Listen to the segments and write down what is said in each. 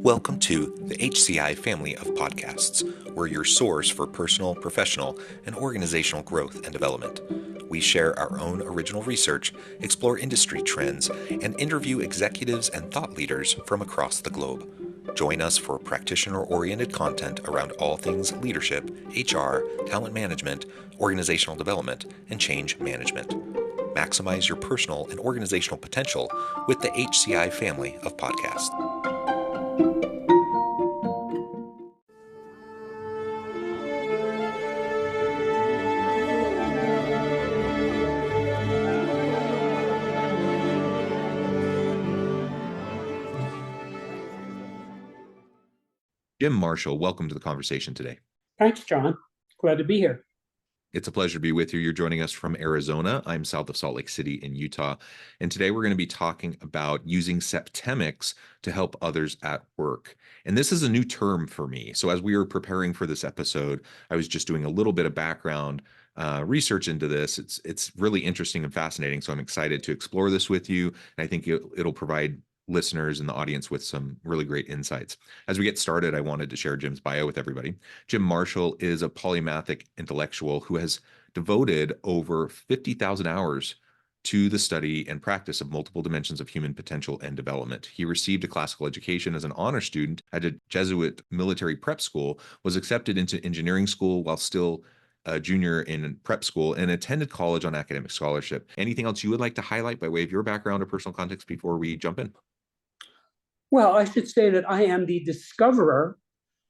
Welcome to the HCI family of podcasts. We're your source for personal, professional, and organizational growth and development. We share our own original research, explore industry trends, and interview executives and thought leaders from across the globe. Join us for practitioner-oriented content around all things leadership, HR, talent management, organizational development, and change management. Maximize your personal and organizational potential with the HCI family of podcasts. Jim Marshall, welcome to the conversation today. Thanks, John. Glad to be here. It's a pleasure to be with you. You're joining us from Arizona. I'm south of Salt Lake City in Utah. And today we're going to be talking about using Septemics to help others at work. And this is a new term for me. So as we were preparing for this episode, I was just doing a little bit of background research into this. It's really interesting and fascinating. So I'm excited to explore this with you. And I think it'll provide listeners and the audience with some really great insights. As we get started, I wanted to share Jim's bio with everybody. Jim Marshall is a polymathic intellectual who has devoted over 50,000 hours to the study and practice of multiple dimensions of human potential and development. He received a classical education as an honor student at a Jesuit military prep school, was accepted into engineering school while still a junior in prep school, and attended college on academic scholarship. Anything else you would like to highlight by way of your background or personal context before we jump in? Well, I should say that I am the discoverer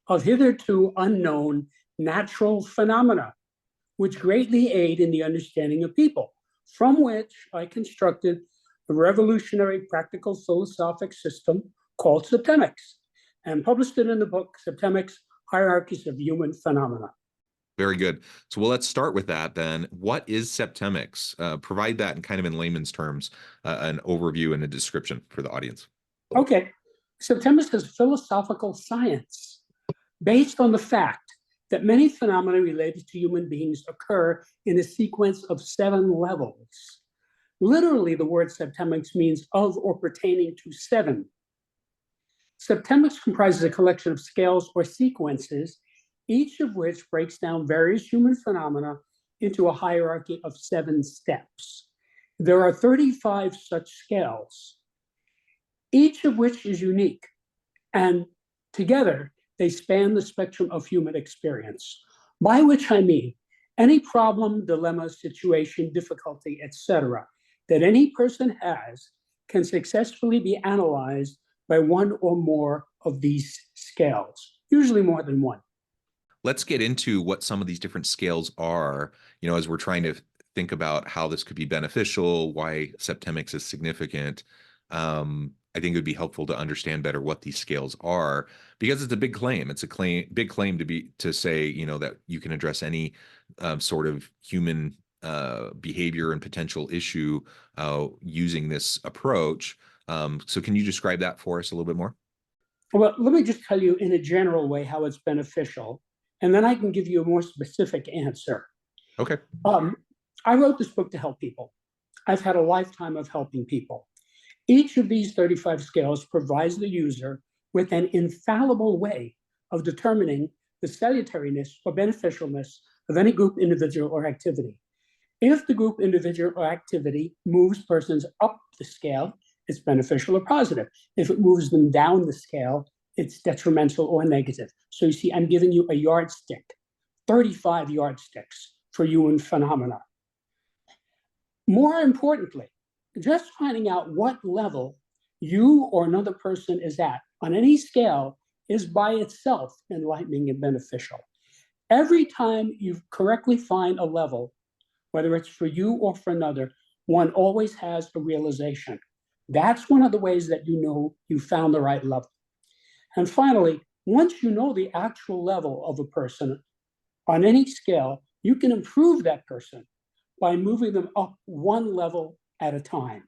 of hitherto unknown natural phenomena, which greatly aid in the understanding of people, from which I constructed a revolutionary practical philosophic system called Septemics, and published it in the book Septemics, Hierarchies of Human Phenomena. Very good. So let's start with that then. What is Septemics? Provide that in kind of in layman's terms, an overview and a description for the audience. Okay. Septemics is philosophical science based on the fact that many phenomena related to human beings occur in a sequence of 7 levels. Literally, the word Septemics means of or pertaining to 7. Septemics comprises a collection of scales or sequences, each of which breaks down various human phenomena into a hierarchy of 7 steps. There are 35 such scales, each of which is unique, and together they span the spectrum of human experience, by which I mean any problem, dilemma, situation, difficulty, etc., that any person has can successfully be analyzed by one or more of these scales, usually more than one. Let's get into what some of these different scales are, as we're trying to think about how this could be beneficial, why Septemics is significant. I think it would be helpful to understand better what these scales are, because it's a big claim. It's a big claim to say, that you can address any sort of human behavior and potential issue using this approach. So can you describe that for us a little bit more? Well, let me just tell you in a general way how it's beneficial, and then I can give you a more specific answer. Okay. I wrote this book to help people. I've had a lifetime of helping people. Each of these 35 scales provides the user with an infallible way of determining the salutariness or beneficialness of any group, individual, or activity. If the group, individual, or activity moves persons up the scale, it's beneficial or positive. If it moves them down the scale, it's detrimental or negative. So you see, I'm giving you a yardstick, 35 yardsticks for human phenomena. More importantly, just finding out what level you or another person is at on any scale is by itself enlightening and beneficial. Every time you correctly find a level, whether it's for you or for another, one always has a realization. That's one of the ways that you know you found the right level. And finally, once you know the actual level of a person on any scale, you can improve that person by moving them up one level at a time.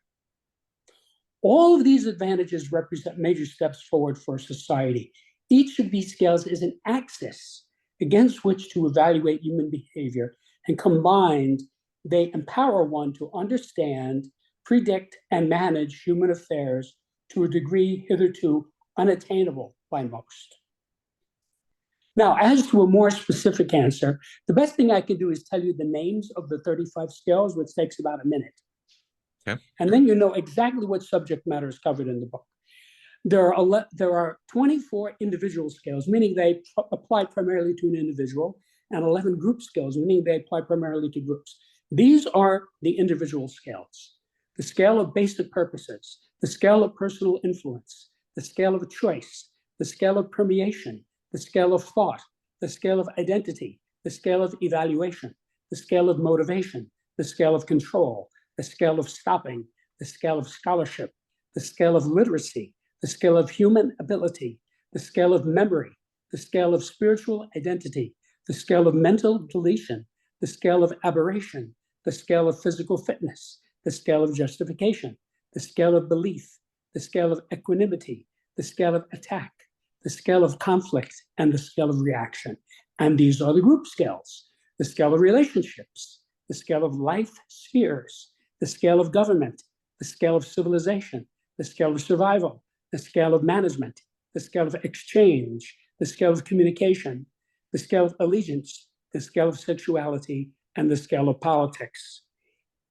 All of these advantages represent major steps forward for society. Each of these scales is an axis against which to evaluate human behavior, and combined, they empower one to understand, predict, and manage human affairs to a degree hitherto unattainable by most. Now, as to a more specific answer, the best thing I can do is tell you the names of the 35 scales, which takes about a minute. Okay. And then you know exactly what subject matter is covered in the book. There are 24 individual scales, meaning they apply primarily to an individual, and 11 group scales, meaning they apply primarily to groups. These are the individual scales: the scale of basic purposes, the scale of personal influence, the scale of choice, the scale of permeation, the scale of thought, the scale of identity, the scale of evaluation, the scale of motivation, the scale of control, the scale of stopping, the scale of scholarship, the scale of literacy, the scale of human ability, the scale of memory, the scale of spiritual identity, the scale of mental deletion, the scale of aberration, the scale of physical fitness, the scale of justification, the scale of belief, the scale of equanimity, the scale of attack, the scale of conflict, and the scale of reaction. And these are the group scales: the scale of relationships, the scale of life spheres, the scale of government, the scale of civilization, the scale of survival, the scale of management, the scale of exchange, the scale of communication, the scale of allegiance, the scale of sexuality, and the scale of politics.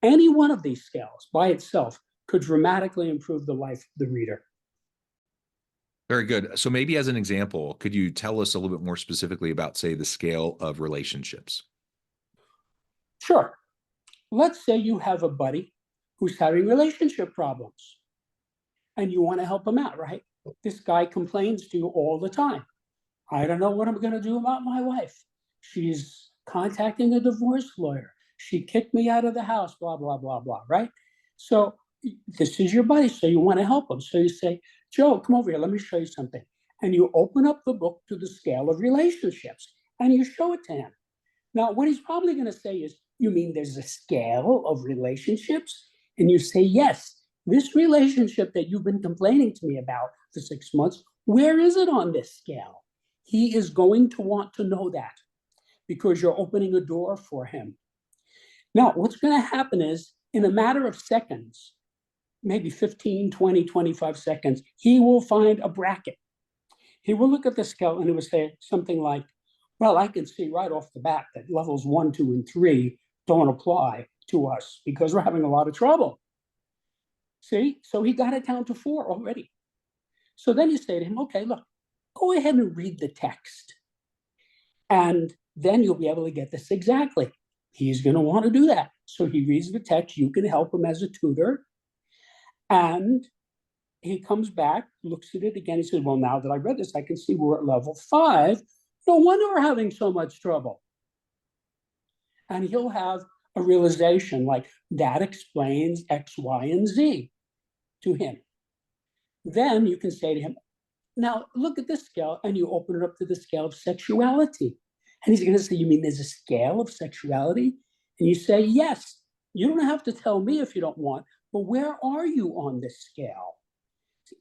Any one of these scales by itself could dramatically improve the life of the reader. Very good. So maybe as an example, could you tell us a little bit more specifically about, say, the scale of relationships? Sure. Let's say you have a buddy who's having relationship problems and you want to help him out, right? This guy complains to you all the time. I don't know what I'm going to do about my wife. She's contacting a divorce lawyer. She kicked me out of the house, blah, blah, blah, blah, right? So this is your buddy, so you want to help him. So you say, Joe, come over here, let me show you something. And you open up the book to the scale of relationships and you show it to him. Now, what he's probably going to say is, you mean there's a scale of relationships? And you say, yes, this relationship that you've been complaining to me about for 6 months, where is it on this scale? He is going to want to know that because you're opening a door for him. Now, what's going to happen is, in a matter of seconds, maybe 15, 20, 25 seconds, he will find a bracket. He will look at the scale and he will say something like, well, I can see right off the bat that levels 1, 2, and 3 don't apply to us because we're having a lot of trouble. See, so he got it down to 4 already. So then you say to him, okay, look, go ahead and read the text. And then you'll be able to get this exactly. He's going to want to do that. So he reads the text. You can help him as a tutor. And he comes back, looks at it again. He says, well, now that I read this, I can see we're at level 5. No wonder we're having so much trouble. And he'll have a realization like, that explains X, Y, and Z to him. Then you can say to him, now look at this scale, and you open it up to the scale of sexuality. And he's going to say, you mean there's a scale of sexuality? And you say, yes. You don't have to tell me if you don't want, but where are you on this scale?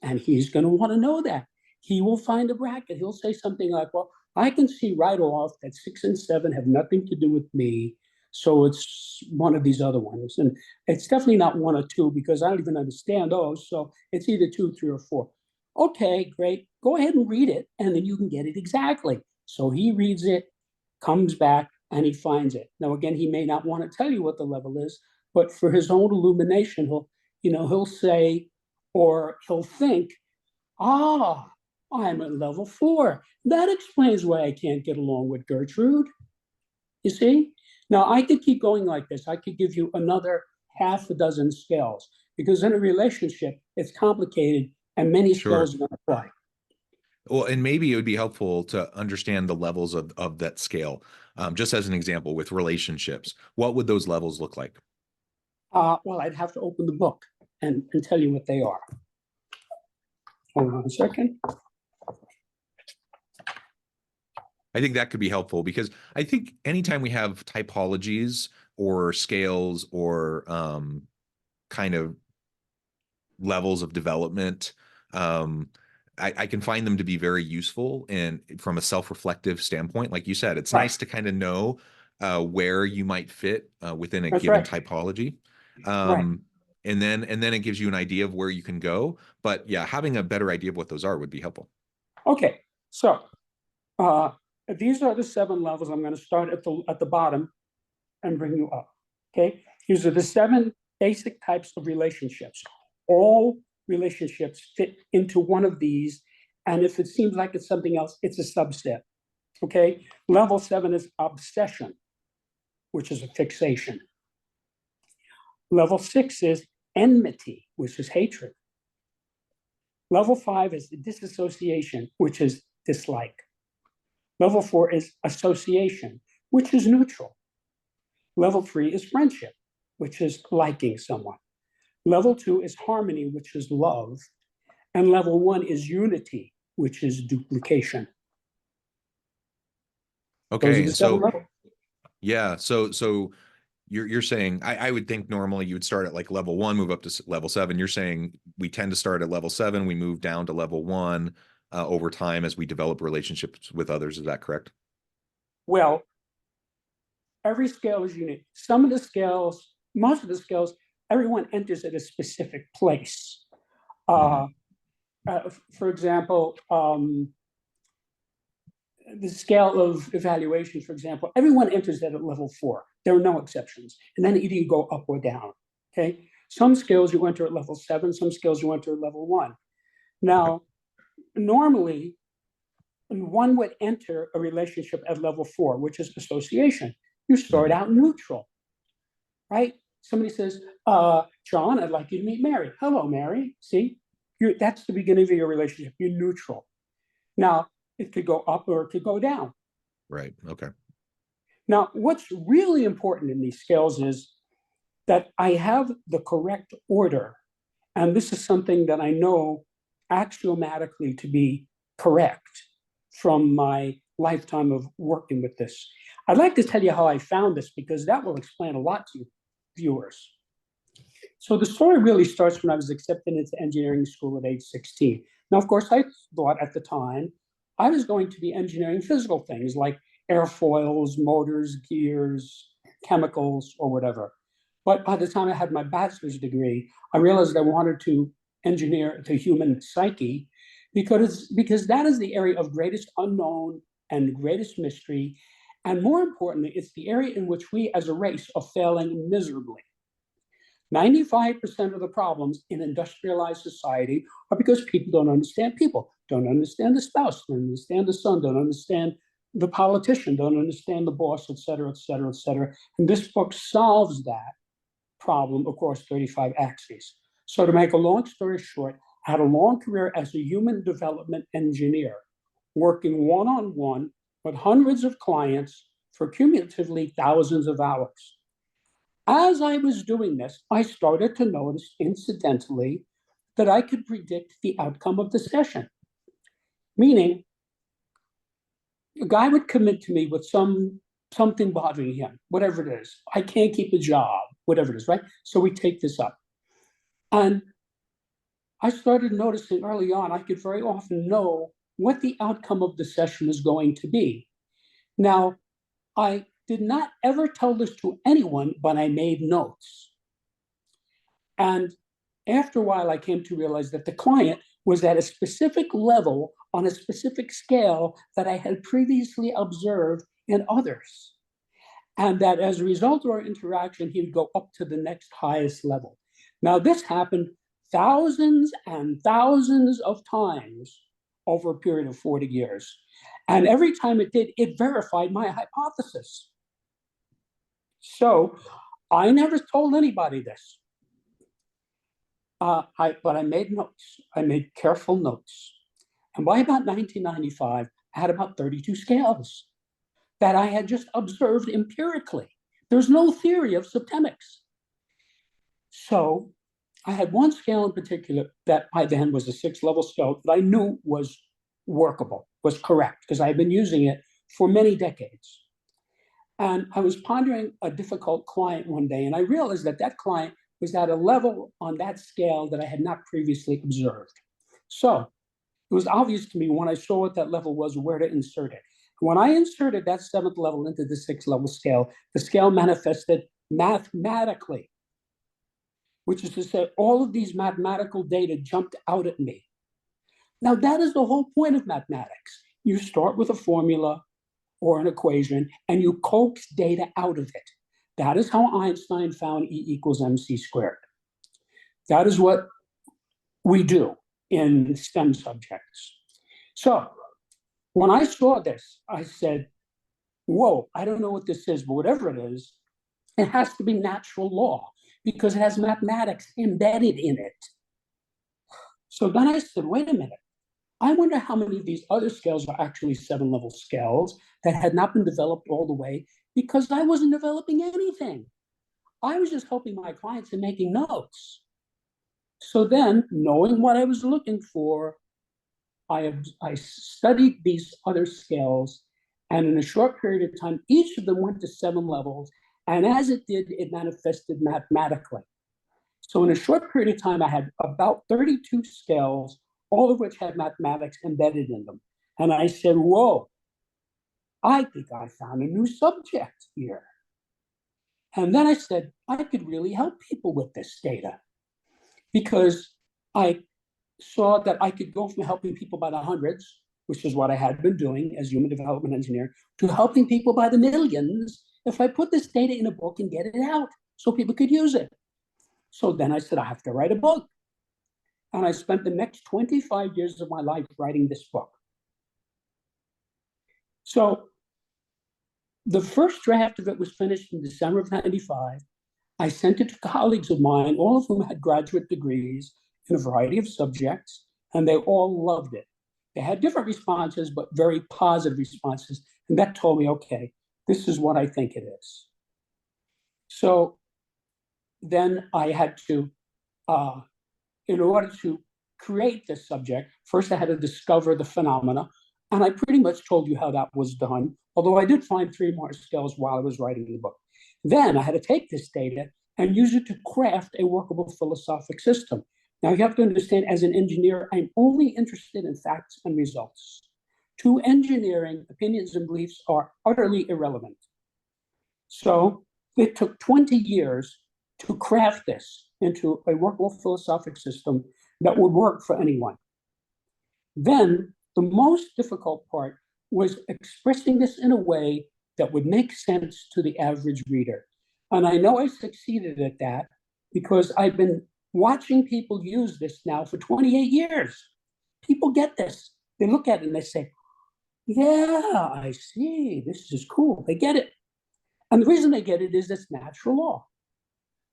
And he's going to want to know that. He will find a bracket. He'll say something like, well, I can see right off that 6 and 7 have nothing to do with me. So it's one of these other ones. And it's definitely not 1 or 2 because I don't even understand those. So it's either 2, 3, or 4. Okay, great. Go ahead and read it, and then you can get it exactly. So he reads it, comes back, and he finds it. Now, again, he may not want to tell you what the level is, but for his own illumination, he'll say, or he'll think, I'm at level 4. That explains why I can't get along with Gertrude. You see? Now, I could keep going like this. I could give you another half a dozen scales because in a relationship, it's complicated and many scales are going to apply. Well, and maybe it would be helpful to understand the levels of that scale. Just as an example, with relationships, what would those levels look like? Well, I'd have to open the book and tell you what they are. Hold on a second. I think that could be helpful because I think anytime we have typologies or scales or kind of levels of development, I can find them to be very useful. And from a self-reflective standpoint, like you said, it's nice to kind of know where you might fit within a given typology. And then it gives you an idea of where you can go. But yeah, having a better idea of what those are would be helpful. Okay, so these are the 7 levels. I'm going to start at the bottom and bring you up. Okay, these are the 7 basic types of relationships. All relationships fit into one of these, and if it seems like it's something else, it's a subset. Okay, level 7 is obsession, which is a fixation. Level 6 is enmity, which is hatred. Level 5 is disassociation, which is dislike. Level 4 is association, which is neutral. Level 3 is friendship, which is liking someone. Level 2 is harmony, which is love. And level 1 is unity, which is duplication. Okay, so levels. yeah, so you're saying I would think normally you would start at like level 1, move up to level 7. You're saying we tend to start at level 7, we move down to level 1 over time as we develop relationships with others. Is that correct? Well, every scale is unique. Some of the scales, most of the scales, everyone enters at a specific place. For example, the scale of evaluation, for example, everyone enters that at level 4. There are no exceptions. And then either you go up or down. Okay. Some scales you enter at level 7, some scales you enter at level 1. Now, normally, one would enter a relationship at level 4, which is association. You start out neutral, right? Somebody says, John, I'd like you to meet Mary. Hello, Mary. See, that's the beginning of your relationship. You're neutral. Now, it could go up or it could go down. Right. Okay. Now, what's really important in these scales is that I have the correct order. And this is something that I know axiomatically to be correct from my lifetime of working with this. I'd like to tell you how I found this because that will explain a lot to you viewers. So the story really starts when I was accepted into engineering school at age 16. Now, of course, I thought at the time I was going to be engineering physical things like airfoils, motors, gears, chemicals, or whatever. But by the time I had my bachelor's degree, I realized I wanted to engineer the human psyche because that is the area of greatest unknown and greatest mystery. And more importantly, it's the area in which we as a race are failing miserably. 95% of the problems in industrialized society are because people don't understand people, don't understand the spouse, don't understand the son, don't understand the politician, don't understand the boss, et cetera, et cetera, et cetera. And this book solves that problem across 35 axes. So to make a long story short, I had a long career as a human development engineer, working one-on-one with hundreds of clients for cumulatively thousands of hours. As I was doing this, I started to notice incidentally that I could predict the outcome of the session. Meaning, a guy would commit to me with something bothering him, whatever it is. I can't keep a job, whatever it is, right? So we take this up. And I started noticing early on, I could very often know what the outcome of the session was going to be. Now, I did not ever tell this to anyone, but I made notes. And after a while, I came to realize that the client was at a specific level on a specific scale that I had previously observed in others. And that as a result of our interaction, he would go up to the next highest level. Now, this happened thousands and thousands of times over a period of 40 years. And every time it did, it verified my hypothesis. So I never told anybody this. But I made notes. I made careful notes. And by about 1995, I had about 32 scales that I had just observed empirically. There's no theory of septemics. So I had one scale in particular that by then was a 6-level scale that I knew was workable, was correct, because I had been using it for many decades. And I was pondering a difficult client one day, and I realized that that client was at a level on that scale that I had not previously observed. So it was obvious to me when I saw what that level was, where to insert it. When I inserted that 7th level into the 6th-level scale, the scale manifested mathematically, which is to say all of these mathematical data jumped out at me. Now, that is the whole point of mathematics. You start with a formula or an equation, and you coax data out of it. That is how Einstein found E equals mc squared. That is what we do in STEM subjects. So when I saw this, I said, whoa, I don't know what this is, but whatever it is, it has to be natural law because it has mathematics embedded in it. So then I said, wait a minute. I wonder how many of these other scales are actually 7-level scales that had not been developed all the way because I wasn't developing anything. I was just helping my clients and making notes. So then, knowing what I was looking for, I studied these other scales, and in a short period of time, each of them went to 7 levels, and as it did, it manifested mathematically. So in a short period of time, I had about 32 scales, all of which had mathematics embedded in them. And I said, whoa, I think I found a new subject here. And then I said, I could really help people with this data because I saw that I could go from helping people by the hundreds, which is what I had been doing as human development engineer, to helping people by the millions if I put this data in a book and get it out so people could use it. So then I said, I have to write a book. And I spent the next 25 years of my life writing this book. So the first draft of it was finished in December of 95. I sent it to colleagues of mine, all of whom had graduate degrees in a variety of subjects, and they all loved it. They had different responses, but very positive responses. And that told me, okay, this is what I think it is. So then I had to, in order to create this subject, first I had to discover the phenomena. And I pretty much told you how that was done, although I did find 3 more scales while I was writing the book. Then I had to take this data and use it to craft a workable philosophic system. Now, you have to understand, as an engineer, I'm only interested in facts and results. To engineering, opinions and beliefs are utterly irrelevant. So it took 20 years to craft this into a workable philosophic system that would work for anyone. Then the most difficult part was expressing this in a way that would make sense to the average reader. And I know I succeeded at that because I've been watching people use this now for 28 years. People get this. They look at it and they say, yeah, I see. This is cool. They get it. And the reason they get it is it's natural law.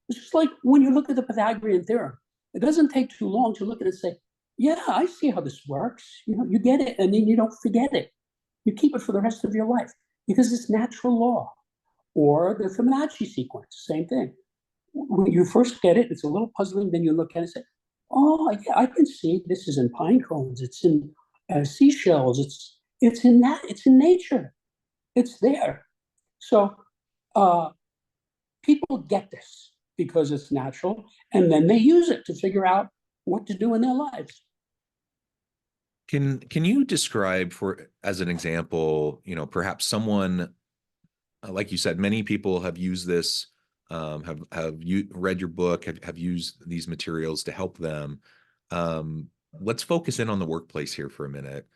It's just like when you look at the Pythagorean theorem. It doesn't take too long to look at it and say, yeah, I see how this works. You know, you get it, and then you don't forget it. You keep it for the rest of your life because it's natural law. Or the Fibonacci sequence, same thing. When you first get it, it's a little puzzling. Then you look at it and say, oh, yeah, I can see this is in pine cones. It's in seashells. It's in that. It's in nature. It's there. So people get this because it's natural, and then they use it to figure out what to do in their lives. Can you describe, for as an example, perhaps someone, like you said, many people have used this, have you read your book, have used these materials to help them. Let's focus in on the workplace here for a minute.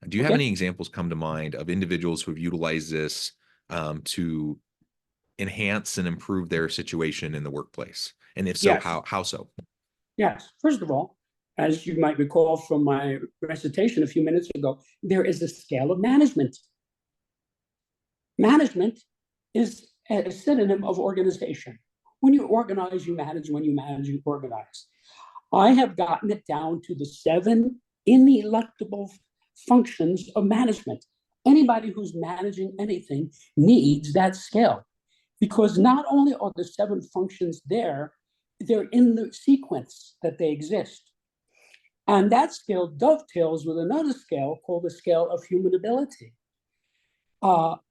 Do you have any examples come to mind of individuals who have utilized this to enhance and improve their situation in the workplace? And if so, Yes. how so? Yes. First of all, as you might recall from my recitation a few minutes ago, there is a scale of management. Management is a synonym of organization. When you organize, you manage. When you manage, you organize. I have gotten it down to the 7 ineluctable functions of management. Anybody who's managing anything needs that scale because not only are the 7 functions there, they're in the sequence that they exist. And that scale dovetails with another scale called the scale of human ability,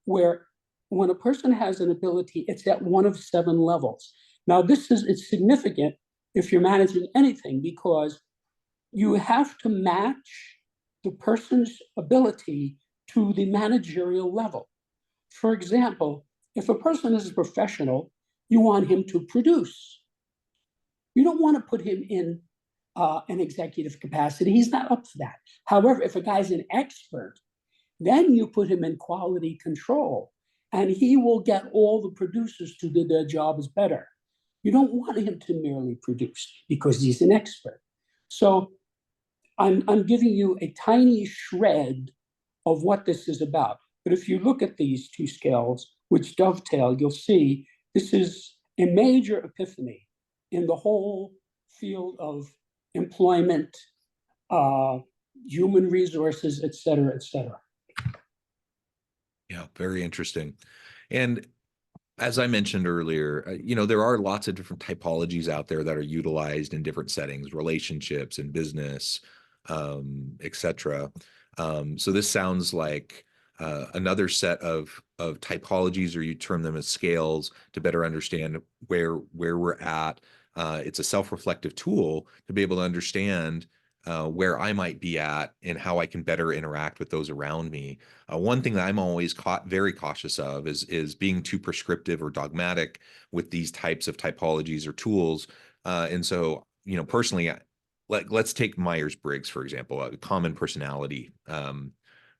where when a person has an ability, it's at one of 7 levels. Now, it's significant if you're managing anything because you have to match the person's ability to the managerial level. For example, if a person is a professional, you want him to produce. You don't want to put him in an executive capacity. He's not up for that. However, if a guy's an expert, then you put him in quality control, and he will get all the producers to do their jobs better. You don't want him to merely produce because he's an expert. So I'm giving you a tiny shred of what this is about. But if you look at these two scales, which dovetail, you'll see this is a major epiphany in the whole field of employment, human resources, et cetera, et cetera. Yeah, very interesting. And as I mentioned earlier, there are lots of different typologies out there that are utilized in different settings, relationships and business, et cetera. So this sounds like another set of typologies, or you term them as scales, to better understand where we're at. It's a self-reflective tool to be able to understand where I might be at and how I can better interact with those around me. One thing that I'm always very cautious of is being too prescriptive or dogmatic with these types of typologies or tools. And so, personally, let's take Myers-Briggs, for example, a common personality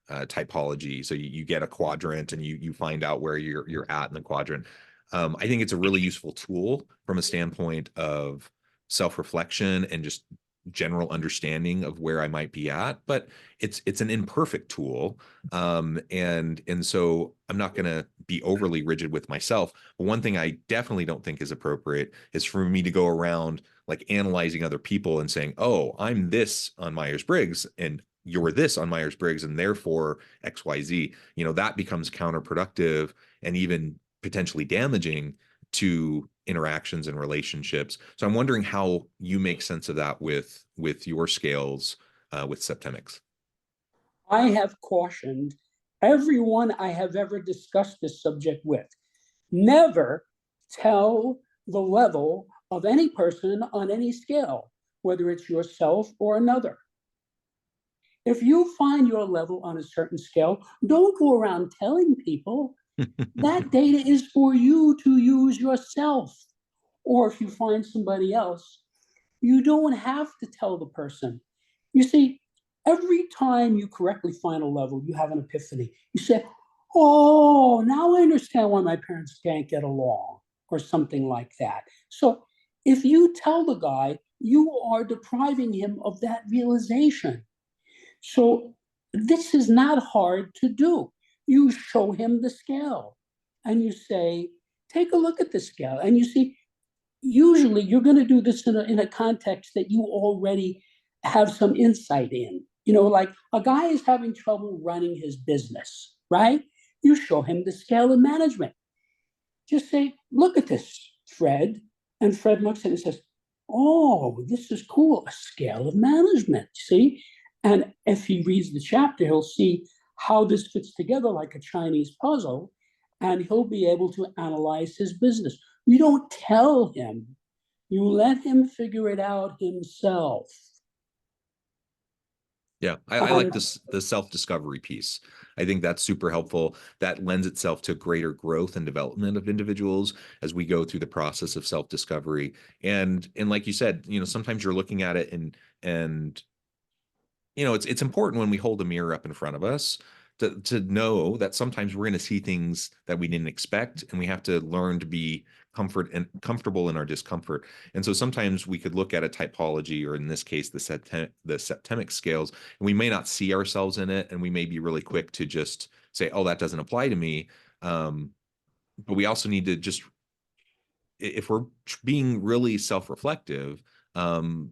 typology. So you get a quadrant and you find out where you're at in the quadrant. I think it's a really useful tool from a standpoint of self-reflection and just general understanding of where I might be at, but it's an imperfect tool. And so I'm not going to be overly rigid with myself. But one thing I definitely don't think is appropriate is for me to go around like analyzing other people and saying, oh, I'm this on Myers-Briggs and you're this on Myers-Briggs and therefore XYZ. That becomes counterproductive and even potentially damaging to interactions and relationships. So I'm wondering how you make sense of that with your scales with Septemics. I have cautioned everyone I have ever discussed this subject with, never tell the level of any person on any scale, whether it's yourself or another. If you find your level on a certain scale, don't go around telling people. That data is for you to use yourself. Or if you find somebody else, you don't have to tell the person. You see, every time you correctly find a level, you have an epiphany. You say, oh, now I understand why my parents can't get along, or something like that. So if you tell the guy, you are depriving him of that realization. So this is not hard to do. You show him the scale and you say, take a look at the scale. And you see, usually you're going to do this in a context that you already have some insight in. Like a guy is having trouble running his business, right? You show him the scale of management. Just say, look at this, Fred. And Fred looks at it and says, oh, this is cool, a scale of management, see? And if he reads the chapter, he'll see how this fits together like a Chinese puzzle, and he'll be able to analyze his business. You don't tell him, you let him figure it out himself. Yeah, I like this, the self-discovery piece. I think that's super helpful. That lends itself to greater growth and development of individuals as we go through the process of self-discovery. And like you said, sometimes you're looking at it and it's important when we hold a mirror up in front of us to know that sometimes we're going to see things that we didn't expect, and we have to learn to be comfortable in our discomfort. And so sometimes we could look at a typology, or in this case, the Septemic scales, and we may not see ourselves in it, and we may be really quick to just say, oh, that doesn't apply to me. But we also need to just, if we're being really self-reflective, then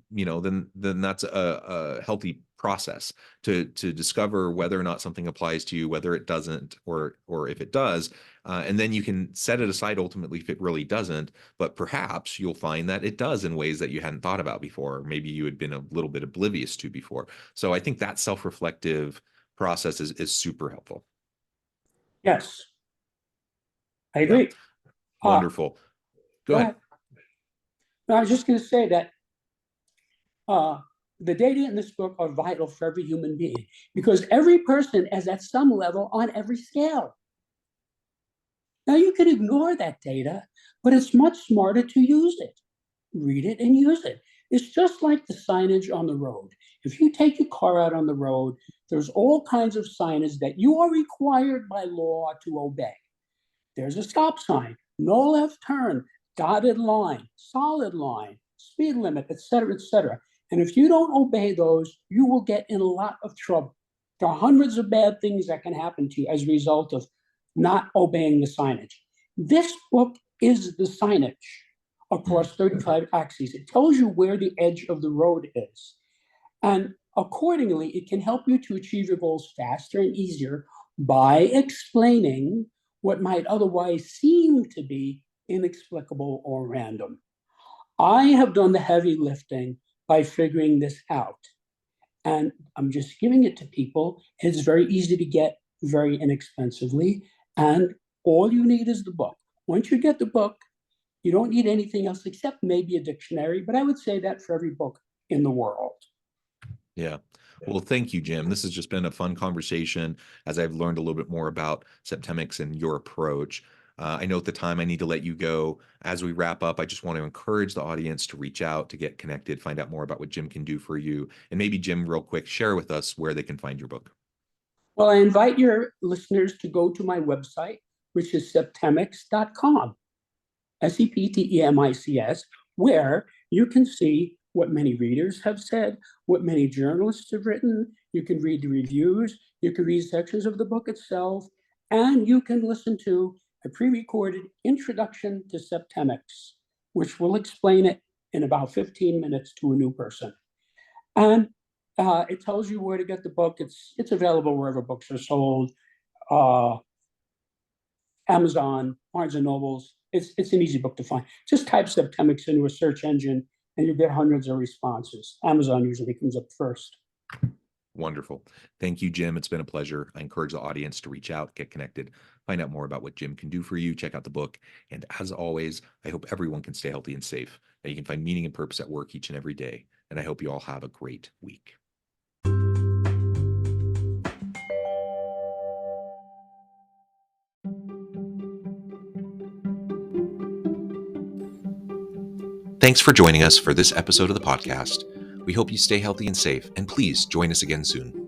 that's a healthy process to discover whether or not something applies to you, whether it doesn't, or if it does, and then you can set it aside ultimately if it really doesn't. But perhaps you'll find that it does in ways that you hadn't thought about before, or maybe you had been a little bit oblivious to before. So I think that self-reflective process is super helpful. Yes, I agree. Yeah. Wonderful. Go ahead. No, I was just going to say that the data in this book are vital for every human being, because every person is at some level on every scale. Now, you could ignore that data, but it's much smarter to use it. Read it and use it. It's just like the signage on the road. If you take your car out on the road, there's all kinds of signage that you are required by law to obey. There's a stop sign, no left turn, dotted line, solid line, speed limit, et cetera, et cetera. And if you don't obey those, you will get in a lot of trouble. There are hundreds of bad things that can happen to you as a result of not obeying the signage. This book is the signage across 35 axes. It tells you where the edge of the road is. And accordingly, it can help you to achieve your goals faster and easier by explaining what might otherwise seem to be inexplicable or random. I have done the heavy lifting by figuring this out. And I'm just giving it to people. It's very easy to get, very inexpensively. And all you need is the book. Once you get the book, you don't need anything else except maybe a dictionary, but I would say that for every book in the world. Yeah. Well, thank you, Jim. This has just been a fun conversation as I've learned a little bit more about Septemics and your approach. I know at the time I need to let you go. As we wrap up, I just want to encourage the audience to reach out, to get connected, find out more about what Jim can do for you. And maybe, Jim, real quick, share with us where they can find your book. Well, I invite your listeners to go to my website, which is septemics.com, SEPTEMICS, where you can see what many readers have said, what many journalists have written. You can read the reviews, you can read sections of the book itself, and you can listen to a pre-recorded introduction to Septemics, which will explain it in about 15 minutes to a new person. And it tells you where to get the book. It's available wherever books are sold, Amazon, Barnes and Nobles. It's an easy book to find. Just type Septemics into a search engine and you get hundreds of responses. Amazon usually comes up first. Wonderful. Thank you, Jim. It's been a pleasure. I encourage the audience to reach out, get connected, find out more about what Jim can do for you, check out the book. And as always, I hope everyone can stay healthy and safe, that you can find meaning and purpose at work each and every day. And I hope you all have a great week. Thanks for joining us for this episode of the podcast. We hope you stay healthy and safe, and please join us again soon.